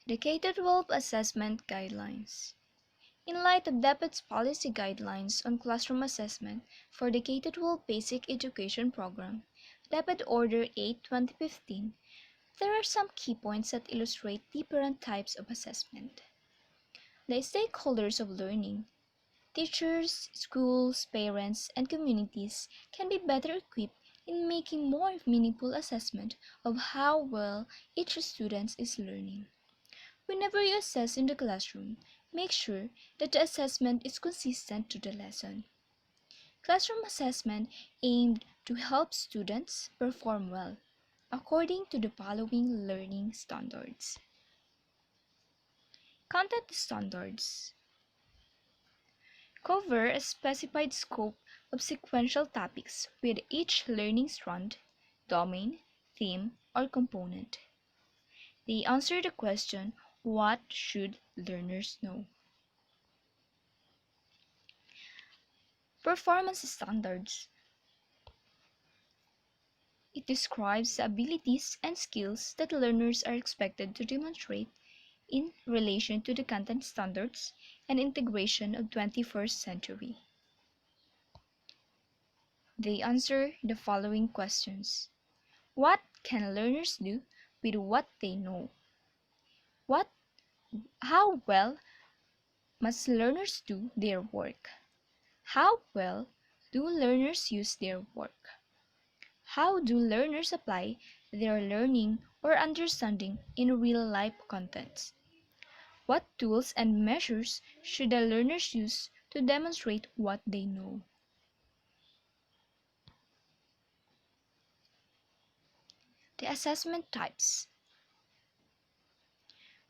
The K-12 Assessment Guidelines. In light of DepEd's policy guidelines on classroom assessment for the K-12 Basic Education Program, DepEd Order 8/2015, there are some key points that illustrate different types of assessment. The stakeholders of learning, teachers, schools, parents, and communities can be better equipped in making more meaningful assessment of how well each student is learning. Whenever you assess in the classroom, make sure that the assessment is consistent to the lesson. Classroom assessment aimed to help students perform well according to the following learning standards. Content standards cover a specified scope of sequential topics with each learning strand, domain, theme, or component. They answer the question, what should learners know? Performance standards. It describes the abilities and skills that learners are expected to demonstrate in relation to the content standards and integration of 21st century. They answer the following questions. What can learners do with what they know? How well must learners do their work? How well do learners use their work? How do learners apply their learning or understanding in real-life contexts? What tools and measures should the learners use to demonstrate what they know? The assessment types.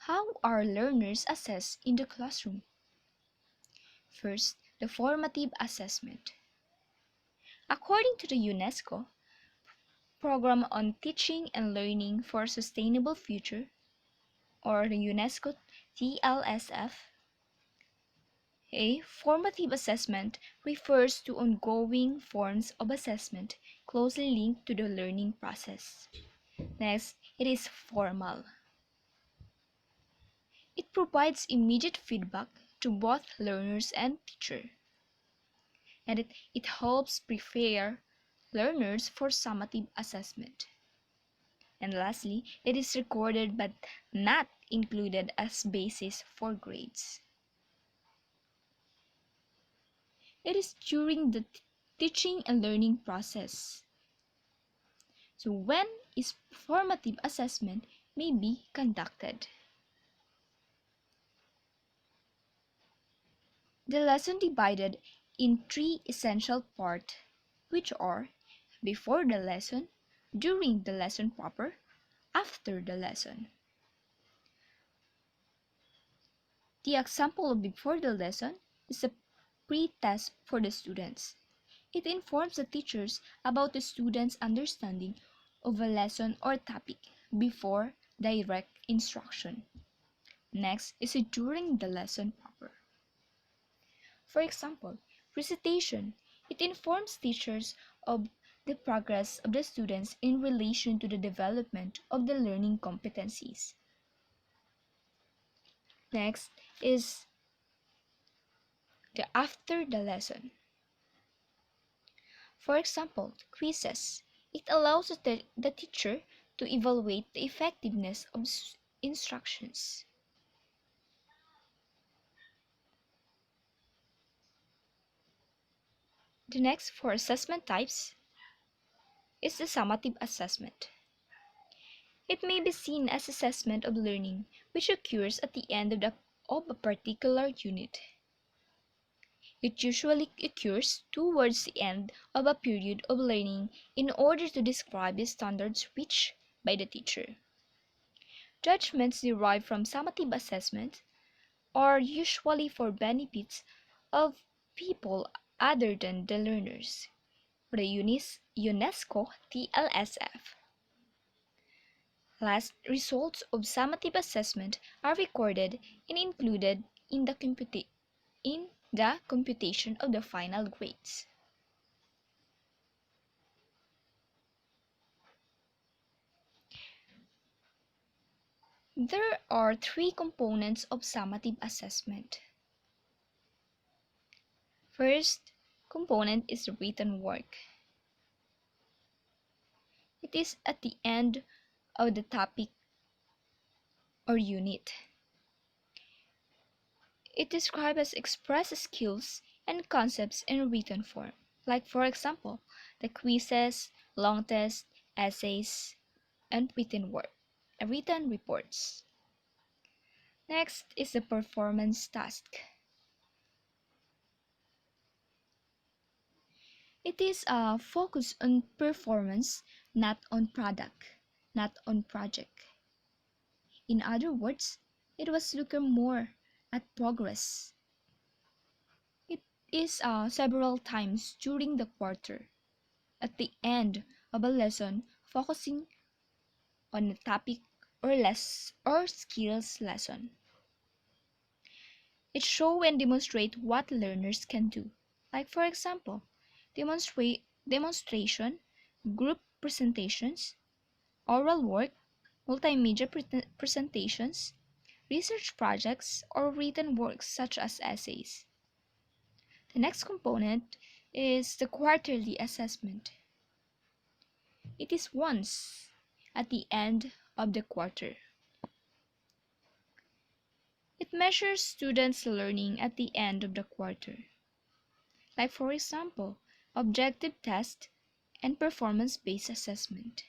How are learners assessed in the classroom? First, the formative assessment. According to the UNESCO Program on Teaching and Learning for a Sustainable Future, or the UNESCO TLSF, a formative assessment refers to ongoing forms of assessment closely linked to the learning process. Next, it is formal. It provides immediate feedback to both learners and teacher, and it helps prepare learners for summative assessment. And lastly, it is recorded but not included as basis for grades. It is during the teaching and learning process. So when is formative assessment may be conducted? The lesson divided in three essential parts, which are before the lesson, during the lesson proper, after the lesson. The example of before the lesson is a pre-test for the students. It informs the teachers about the students' understanding of a lesson or topic before direct instruction. Next is a during the lesson proper. For example, recitation. It informs teachers of the progress of the students in relation to the development of the learning competencies. Next is the after the lesson. For example, quizzes. It allows the teacher to evaluate the effectiveness of instructions. The next for assessment types is the summative assessment. It may be seen as assessment of learning which occurs at the end of a particular unit. It usually occurs towards the end of a period of learning in order to describe the standards reached by the teacher. Judgments derived from summative assessment are usually for benefits of people other than the learners. The UNESCO TLSF. Last, results of summative assessment are recorded and included in the computation of the final grades. There are three components of summative assessment. First component is written work. It is at the end of the topic or unit. It describes express skills and concepts in written form, like for example, the quizzes, long tests, essays, and written reports. Next is the performance task. It is a focus on performance, not on product, not on project. In other words, it was looking more at progress. It is several times during the quarter, at the end of a lesson, focusing on a topic or less or skills lesson. It show and demonstrate what learners can do. Like for example, demonstration, group presentations, oral work, multimedia presentations, research projects, or written works such as essays. The next component is the quarterly assessment. It is once at the end of the quarter. It measures students' learning at the end of the quarter. Like for example, objective test and performance-based assessment.